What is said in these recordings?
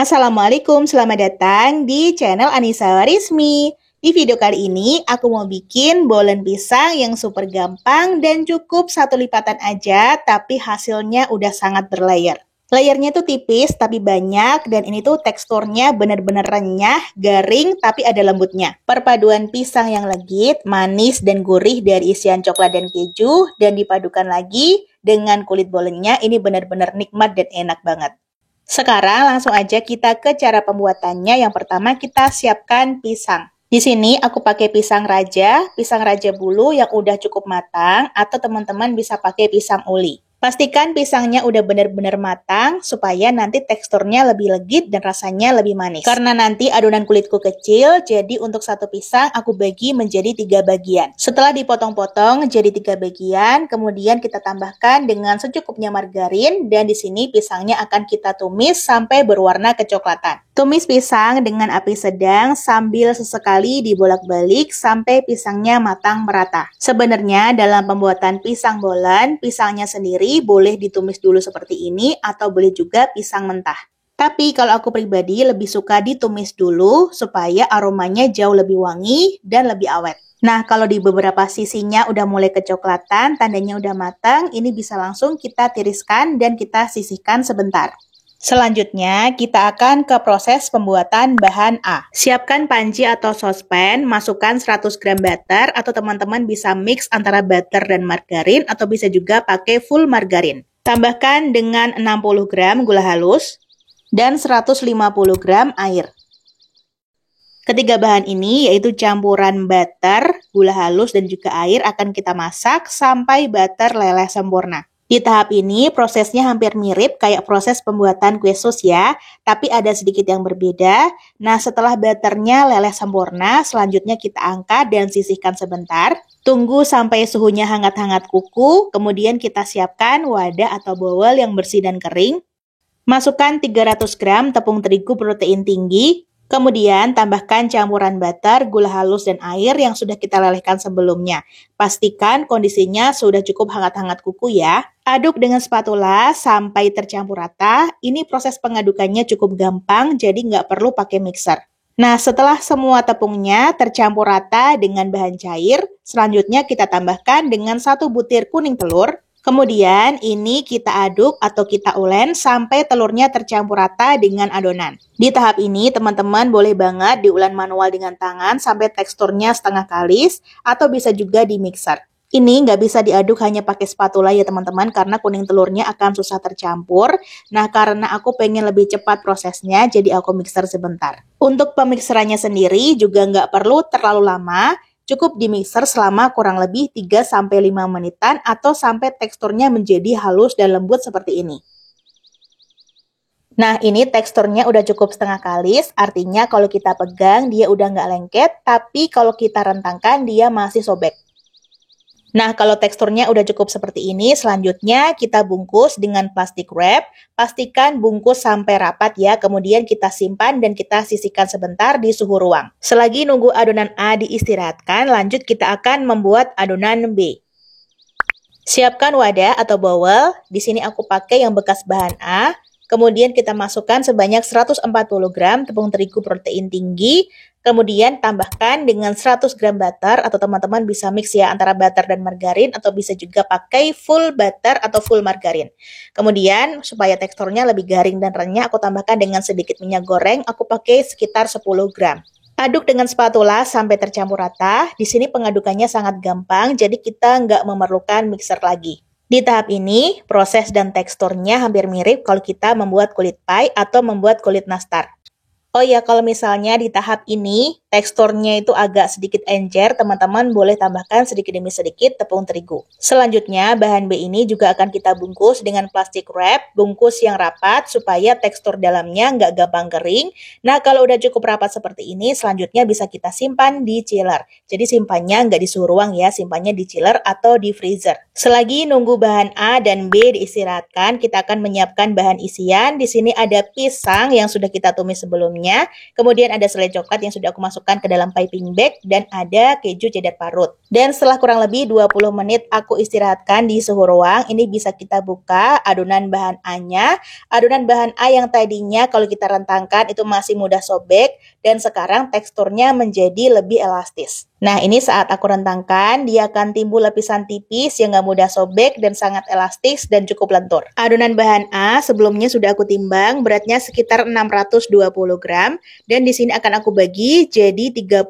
Assalamualaikum, selamat datang di channel Anissa Warismi. Di video kali ini, aku mau bikin bolen pisang yang super gampang dan cukup satu lipatan aja, tapi hasilnya udah sangat berlayar. Layarnya tuh tipis tapi banyak, dan ini tuh teksturnya bener-bener renyah, garing, tapi ada lembutnya. Perpaduan pisang yang legit, manis, dan gurih dari isian coklat dan keju, dan dipadukan lagi dengan kulit bolennya, ini bener-bener nikmat dan enak banget. Sekarang langsung aja kita ke cara pembuatannya. Yang pertama kita siapkan pisang. Di sini aku pakai pisang raja bulu yang udah cukup matang, atau teman-teman bisa pakai pisang uli. Pastikan pisangnya udah benar-benar matang supaya nanti teksturnya lebih legit dan rasanya lebih manis. Karena nanti adonan kulitku kecil, jadi untuk satu pisang aku bagi menjadi 3 bagian. Setelah dipotong-potong jadi 3 bagian, kemudian kita tambahkan dengan secukupnya margarin, dan di sini pisangnya akan kita tumis sampai berwarna kecoklatan. Tumis pisang dengan api sedang sambil sesekali dibolak-balik sampai pisangnya matang merata. Sebenarnya dalam pembuatan pisang bolen, pisangnya sendiri boleh ditumis dulu seperti ini atau boleh juga pisang mentah. Tapi kalau aku pribadi lebih suka ditumis dulu supaya aromanya jauh lebih wangi dan lebih awet. Nah, kalau di beberapa sisinya udah mulai kecoklatan, tandanya udah matang, ini bisa langsung kita tiriskan dan kita sisihkan sebentar. Selanjutnya, kita akan ke proses pembuatan bahan A. Siapkan panci atau sospen, masukkan 100 gram butter, atau teman-teman bisa mix antara butter dan margarin, atau bisa juga pakai full margarin. Tambahkan dengan 60 gram gula halus, dan 150 gram air. Ketiga bahan ini yaitu campuran butter, gula halus, dan juga air akan kita masak sampai butter leleh sempurna. Di tahap ini prosesnya hampir mirip kayak proses pembuatan kue sus ya, tapi ada sedikit yang berbeda. Nah, setelah butternya leleh sempurna, selanjutnya kita angkat dan sisihkan sebentar. Tunggu sampai suhunya hangat-hangat kuku, kemudian kita siapkan wadah atau bowl yang bersih dan kering. Masukkan 300 gram tepung terigu protein tinggi. Kemudian tambahkan campuran butter, gula halus, dan air yang sudah kita lelehkan sebelumnya. Pastikan kondisinya sudah cukup hangat-hangat kuku ya. Aduk dengan spatula sampai tercampur rata. Ini proses pengadukannya cukup gampang, jadi nggak perlu pakai mixer. Nah, setelah semua tepungnya tercampur rata dengan bahan cair, selanjutnya kita tambahkan dengan 1 butir kuning telur. Kemudian ini kita aduk atau kita ulen sampai telurnya tercampur rata dengan adonan. Di tahap ini teman-teman boleh banget diulen manual dengan tangan sampai teksturnya setengah kalis, atau bisa juga di mixer. Ini nggak bisa diaduk hanya pakai spatula ya teman-teman, karena kuning telurnya akan susah tercampur. Nah, karena aku pengen lebih cepat prosesnya, jadi aku mixer sebentar. Untuk pemixerannya sendiri juga nggak perlu terlalu lama. Cukup di mixer selama kurang lebih 3-5 menitan atau sampai teksturnya menjadi halus dan lembut seperti ini. Nah, ini teksturnya udah cukup setengah kalis, artinya kalau kita pegang dia udah nggak lengket, tapi kalau kita rentangkan dia masih sobek. Nah, kalau teksturnya udah cukup seperti ini, selanjutnya kita bungkus dengan plastik wrap. Pastikan bungkus sampai rapat ya, kemudian kita simpan dan kita sisihkan sebentar di suhu ruang. Selagi nunggu adonan A diistirahatkan, lanjut kita akan membuat adonan B. Siapkan wadah atau bowl, di sini aku pakai yang bekas bahan A. Kemudian kita masukkan sebanyak 140 gram tepung terigu protein tinggi. Kemudian tambahkan dengan 100 gram butter, atau teman-teman bisa mix ya antara butter dan margarin, atau bisa juga pakai full butter atau full margarin. Kemudian supaya teksturnya lebih garing dan renyah, aku tambahkan dengan sedikit minyak goreng, aku pakai sekitar 10 gram. Aduk dengan spatula sampai tercampur rata. Di sini pengadukannya sangat gampang, jadi kita nggak memerlukan mixer lagi. Di tahap ini, proses dan teksturnya hampir mirip kalau kita membuat kulit pie atau membuat kulit nastar. Oh ya, kalau misalnya di tahap ini teksturnya itu agak sedikit encer, teman-teman boleh tambahkan sedikit demi sedikit tepung terigu. Selanjutnya, bahan B ini juga akan kita bungkus dengan plastik wrap, bungkus yang rapat supaya tekstur dalamnya nggak gampang kering. Nah, kalau udah cukup rapat seperti ini, selanjutnya bisa kita simpan di chiller. Jadi simpannya nggak di suhu ruang ya, simpannya di chiller atau di freezer. Selagi nunggu bahan A dan B diistirahatkan, kita akan menyiapkan bahan isian. Di sini ada pisang yang sudah kita tumis sebelumnya. bagiannya. Kemudian ada selai coklat yang sudah aku masukkan ke dalam piping bag dan ada keju cheddar parut. Dan setelah kurang lebih 20 menit aku istirahatkan di suhu ruang, ini bisa kita buka adonan bahan A-nya. Adonan bahan A yang tadinya kalau kita rentangkan itu masih mudah sobek dan sekarang teksturnya menjadi lebih elastis. Nah, ini saat aku rentangkan, dia akan timbul lapisan tipis yang nggak mudah sobek dan sangat elastis dan cukup lentur. Adonan bahan A sebelumnya sudah aku timbang, beratnya sekitar 620 gram. Dan di sini akan aku bagi jadi 31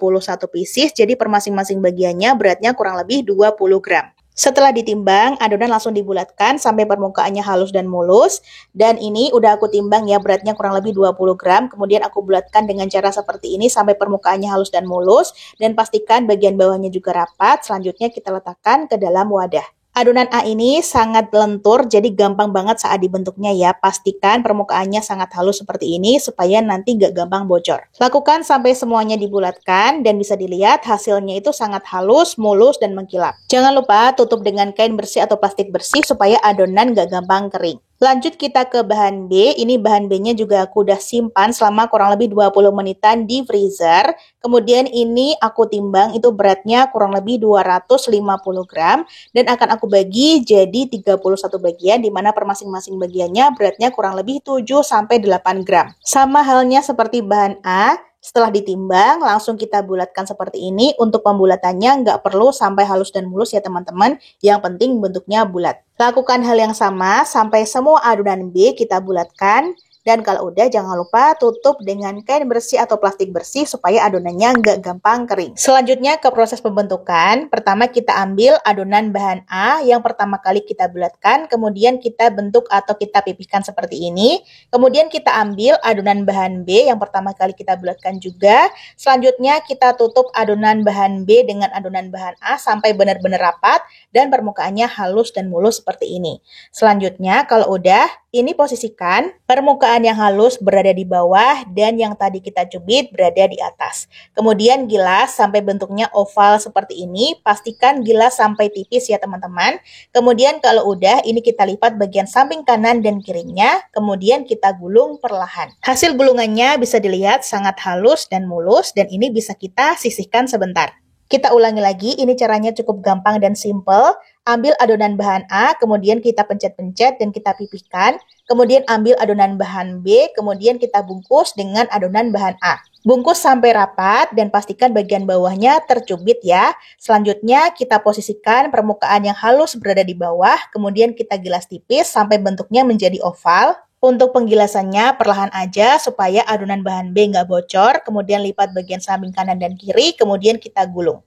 pieces, jadi per masing-masing bagiannya beratnya kurang lebih 20 gram. Setelah ditimbang, adonan langsung dibulatkan sampai permukaannya halus dan mulus. Dan ini udah aku timbang ya, beratnya kurang lebih 20 gram. Kemudian aku bulatkan dengan cara seperti ini sampai permukaannya halus dan mulus. Dan pastikan bagian bawahnya juga rapat. Selanjutnya kita letakkan ke dalam wadah. Adonan A ini sangat lentur, jadi gampang banget saat dibentuknya ya. Pastikan permukaannya sangat halus seperti ini supaya nanti nggak gampang bocor. Lakukan sampai semuanya dibulatkan dan bisa dilihat hasilnya itu sangat halus, mulus, dan mengkilap. Jangan lupa tutup dengan kain bersih atau plastik bersih supaya adonan nggak gampang kering. Lanjut kita ke bahan B. Ini bahan B-nya juga aku udah simpan selama kurang lebih 20 menitan di freezer. Kemudian ini aku timbang itu beratnya kurang lebih 250 gram. Dan akan aku bagi jadi 31 bagian di mana per masing-masing bagiannya beratnya kurang lebih 7-8 gram. Sama halnya seperti bahan A. Setelah ditimbang, langsung kita bulatkan seperti ini. Untuk pembulatannya nggak perlu sampai halus dan mulus ya teman-teman. Yang penting bentuknya bulat. Lakukan hal yang sama sampai semua adonan B kita bulatkan. Dan kalau udah jangan lupa tutup dengan kain bersih atau plastik bersih supaya adonannya nggak gampang kering. Selanjutnya ke proses pembentukan. Pertama kita ambil adonan bahan A yang pertama kali kita bulatkan. Kemudian kita bentuk atau kita pipihkan seperti ini. Kemudian kita ambil adonan bahan B yang pertama kali kita bulatkan juga. Selanjutnya kita tutup adonan bahan B dengan adonan bahan A sampai benar-benar rapat. Dan permukaannya halus dan mulus seperti ini. Selanjutnya kalau udah, ini posisikan permukaan yang halus berada di bawah dan yang tadi kita cubit berada di atas. Kemudian gilas sampai bentuknya oval seperti ini. Pastikan gilas sampai tipis ya teman-teman. Kemudian kalau udah, ini kita lipat bagian samping kanan dan kirinya. Kemudian kita gulung perlahan. Hasil gulungannya bisa dilihat sangat halus dan mulus dan ini bisa kita sisihkan sebentar. Kita ulangi lagi, ini caranya cukup gampang dan simple. Ambil adonan bahan A, kemudian kita pencet-pencet dan kita pipihkan. Kemudian ambil adonan bahan B, kemudian kita bungkus dengan adonan bahan A. Bungkus sampai rapat dan pastikan bagian bawahnya tercubit ya. Selanjutnya kita posisikan permukaan yang halus berada di bawah, kemudian kita gilas tipis sampai bentuknya menjadi oval. Untuk penggilasannya perlahan aja supaya adonan bahan B nggak bocor, kemudian lipat bagian samping kanan dan kiri, kemudian kita gulung.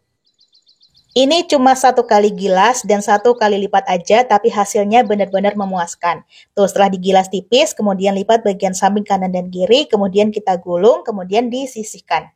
Ini cuma 1 kali gilas dan 1 kali lipat aja, tapi hasilnya benar-benar memuaskan. Tuh, setelah digilas tipis, kemudian lipat bagian samping kanan dan kiri, kemudian kita gulung, kemudian disisihkan.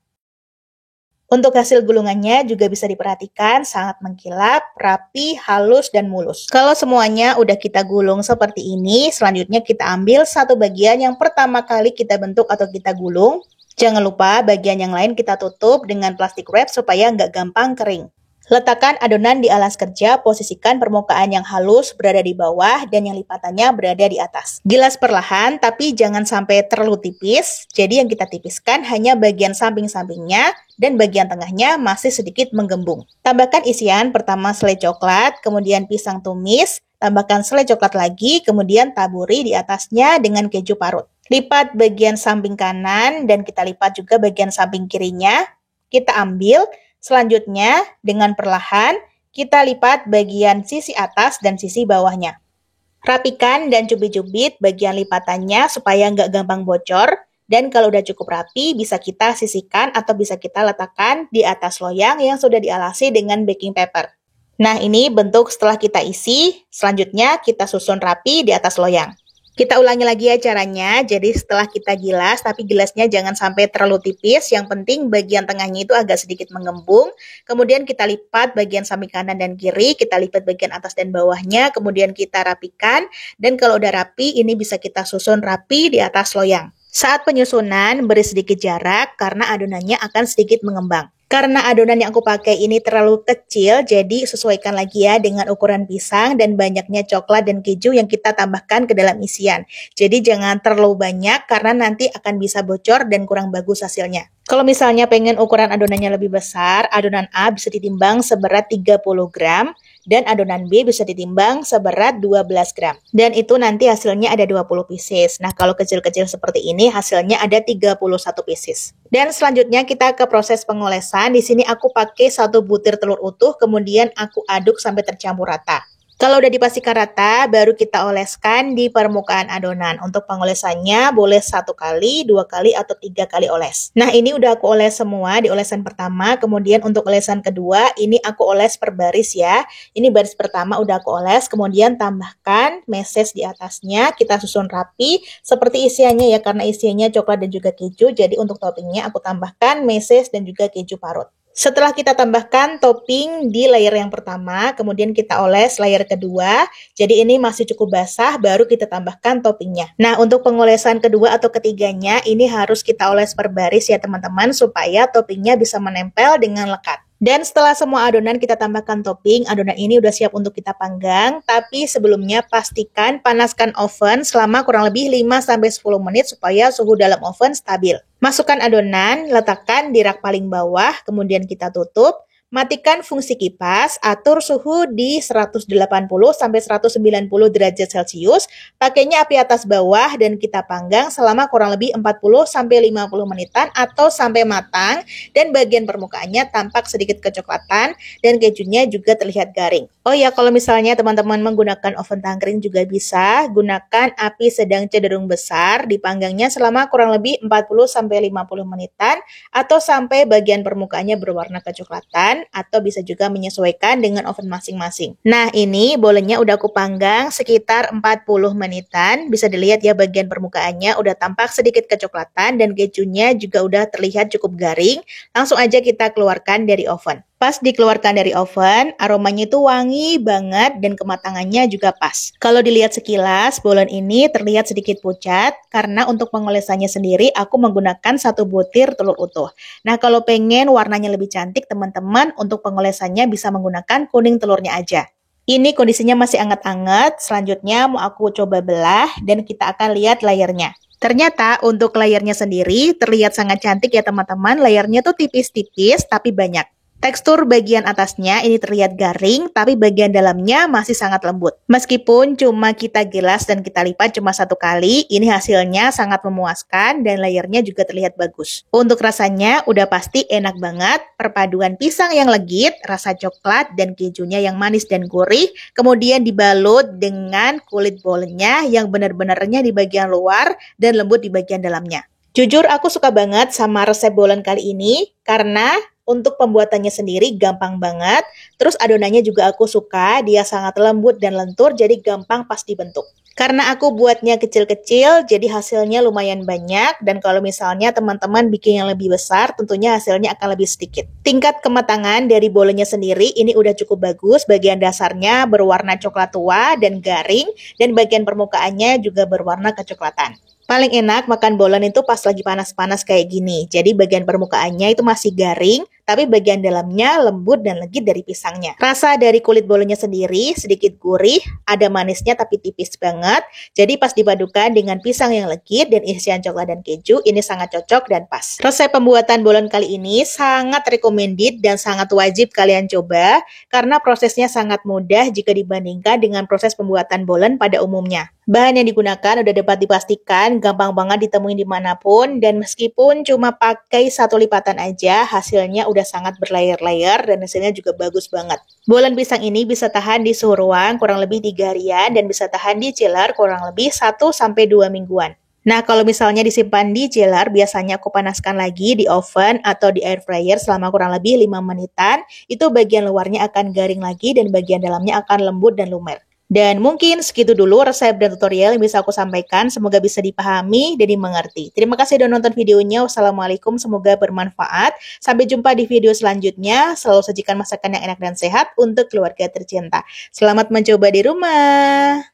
Untuk hasil gulungannya juga bisa diperhatikan sangat mengkilap, rapi, halus, dan mulus. Kalau semuanya udah kita gulung seperti ini, selanjutnya kita ambil satu bagian yang pertama kali kita bentuk atau kita gulung. Jangan lupa bagian yang lain kita tutup dengan plastik wrap supaya nggak gampang kering. Letakkan adonan di alas kerja, posisikan permukaan yang halus berada di bawah dan yang lipatannya berada di atas. Gilas perlahan, tapi jangan sampai terlalu tipis. Jadi yang kita tipiskan hanya bagian samping-sampingnya dan bagian tengahnya masih sedikit menggembung. Tambahkan isian, pertama selai coklat, kemudian pisang tumis, tambahkan selai coklat lagi, kemudian taburi di atasnya dengan keju parut. Lipat bagian samping kanan dan kita lipat juga bagian samping kirinya. Kita ambil. Selanjutnya, dengan perlahan, kita lipat bagian sisi atas dan sisi bawahnya. Rapikan dan cubit-cubit bagian lipatannya supaya nggak gampang bocor. Dan kalau udah cukup rapi, bisa kita sisihkan atau bisa kita letakkan di atas loyang yang sudah dialasi dengan baking paper. Nah, ini bentuk setelah kita isi. Selanjutnya, kita susun rapi di atas loyang. Kita ulangi lagi ya caranya, jadi setelah kita gilas, tapi gilasnya jangan sampai terlalu tipis, yang penting bagian tengahnya itu agak sedikit menggembung, kemudian kita lipat bagian samping kanan dan kiri, kita lipat bagian atas dan bawahnya, kemudian kita rapikan, dan kalau udah rapi, ini bisa kita susun rapi di atas loyang. Saat penyusunan, beri sedikit jarak karena adonannya akan sedikit mengembang. Karena adonan yang aku pakai ini terlalu kecil, jadi sesuaikan lagi ya dengan ukuran pisang dan banyaknya coklat dan keju yang kita tambahkan ke dalam isian. Jadi jangan terlalu banyak karena nanti akan bisa bocor dan kurang bagus hasilnya. Kalau misalnya pengen ukuran adonannya lebih besar, adonan A bisa ditimbang seberat 30 gram dan adonan B bisa ditimbang seberat 12 gram. Dan itu nanti hasilnya ada 20 pieces. Nah, kalau kecil-kecil seperti ini hasilnya ada 31 pieces. Dan selanjutnya kita ke proses pengolesan. Di sini aku pakai 1 butir telur utuh, kemudian aku aduk sampai tercampur rata. Kalau udah dipastikan rata, baru kita oleskan di permukaan adonan. Untuk pengolesannya boleh 1 kali, 2 kali, atau 3 kali oles. Nah, ini udah aku oles semua di olesan pertama. Kemudian untuk olesan kedua, ini aku oles per baris ya. Ini baris pertama udah aku oles, kemudian tambahkan meses di atasnya. Kita susun rapi seperti isiannya ya, karena isiannya coklat dan juga keju. Jadi untuk toppingnya aku tambahkan meses dan juga keju parut. Setelah kita tambahkan topping di layer yang pertama, kemudian kita oles layer kedua. Jadi ini masih cukup basah, baru kita tambahkan toppingnya. Nah, untuk pengolesan kedua atau ketiganya, ini harus kita oles per baris ya teman-teman, supaya toppingnya bisa menempel dengan lekat. Dan setelah semua adonan kita tambahkan topping, adonan ini udah siap untuk kita panggang. Tapi sebelumnya pastikan panaskan oven selama kurang lebih 5-10 menit supaya suhu dalam oven stabil. Masukkan adonan, letakkan di rak paling bawah, kemudian kita tutup. Matikan fungsi kipas, atur suhu di 180-190 derajat Celcius, pakainya api atas bawah dan kita panggang selama kurang lebih 40-50 menitan atau sampai matang dan bagian permukaannya tampak sedikit kecoklatan dan kejunya juga terlihat garing. Oh ya, kalau misalnya teman-teman menggunakan oven tangkring juga bisa, gunakan api sedang cenderung besar, dipanggangnya selama kurang lebih 40-50 menitan atau sampai bagian permukaannya berwarna kecoklatan, atau bisa juga menyesuaikan dengan oven masing-masing. Nah, ini bolanya udah aku panggang sekitar 40 menitan. Bisa dilihat ya bagian permukaannya udah tampak sedikit kecoklatan dan kejunya juga udah terlihat cukup garing. Langsung aja kita keluarkan dari oven. Pas dikeluarkan dari oven, aromanya itu wangi banget dan kematangannya juga pas. Kalau dilihat sekilas, bolen ini terlihat sedikit pucat karena untuk pengolesannya sendiri aku menggunakan 1 butir telur utuh. Nah, kalau pengen warnanya lebih cantik, teman-teman untuk pengolesannya bisa menggunakan kuning telurnya aja. Ini kondisinya masih anget-anget, selanjutnya mau aku coba belah dan kita akan lihat layernya. Ternyata untuk layernya sendiri terlihat sangat cantik ya teman-teman, layernya tuh tipis-tipis tapi banyak. Tekstur bagian atasnya ini terlihat garing, tapi bagian dalamnya masih sangat lembut. Meskipun cuma kita gilas dan kita lipat cuma 1 kali, ini hasilnya sangat memuaskan dan layernya juga terlihat bagus. Untuk rasanya udah pasti enak banget, perpaduan pisang yang legit, rasa coklat dan kejunya yang manis dan gurih, kemudian dibalut dengan kulit bolennya yang benar-benarnya di bagian luar dan lembut di bagian dalamnya. Jujur aku suka banget sama resep bolen kali ini, karena untuk pembuatannya sendiri gampang banget. Terus adonannya juga aku suka, dia sangat lembut dan lentur jadi gampang pas dibentuk. Karena aku buatnya kecil-kecil, jadi hasilnya lumayan banyak. Dan kalau misalnya teman-teman bikin yang lebih besar, tentunya hasilnya akan lebih sedikit. Tingkat kematangan dari bolennya sendiri ini udah cukup bagus. Bagian dasarnya berwarna coklat tua dan garing, dan bagian permukaannya juga berwarna kecoklatan. Paling enak makan bolen itu pas lagi panas-panas kayak gini. Jadi bagian permukaannya itu masih garing, tapi bagian dalamnya lembut dan legit dari pisangnya. Rasa dari kulit bolennya sendiri sedikit gurih, ada manisnya tapi tipis banget. Jadi pas dipadukan dengan pisang yang legit dan isian coklat dan keju, ini sangat cocok dan pas. Resep pembuatan bolen kali ini sangat recommended dan sangat wajib kalian coba, karena prosesnya sangat mudah jika dibandingkan dengan proses pembuatan bolen pada umumnya. Bahan yang digunakan udah dapat dipastikan gampang banget ditemuin dimanapun, dan meskipun cuma pakai 1 lipatan aja, hasilnya udah sangat berlayer-layer dan hasilnya juga bagus banget. Bolen pisang ini bisa tahan di suhu ruang kurang lebih 3 harian dan bisa tahan di chiller kurang lebih 1-2 mingguan. Nah, kalau misalnya disimpan di chiller, biasanya aku panaskan lagi di oven atau di air fryer selama kurang lebih 5 menitan. Itu bagian luarnya akan garing lagi dan bagian dalamnya akan lembut dan lumer. Dan mungkin segitu dulu resep dan tutorial yang bisa aku sampaikan. Semoga bisa dipahami dan dimengerti. Terima kasih sudah nonton videonya. Wassalamualaikum, semoga bermanfaat. Sampai jumpa di video selanjutnya. Selalu sajikan masakan yang enak dan sehat untuk keluarga tercinta. Selamat mencoba di rumah.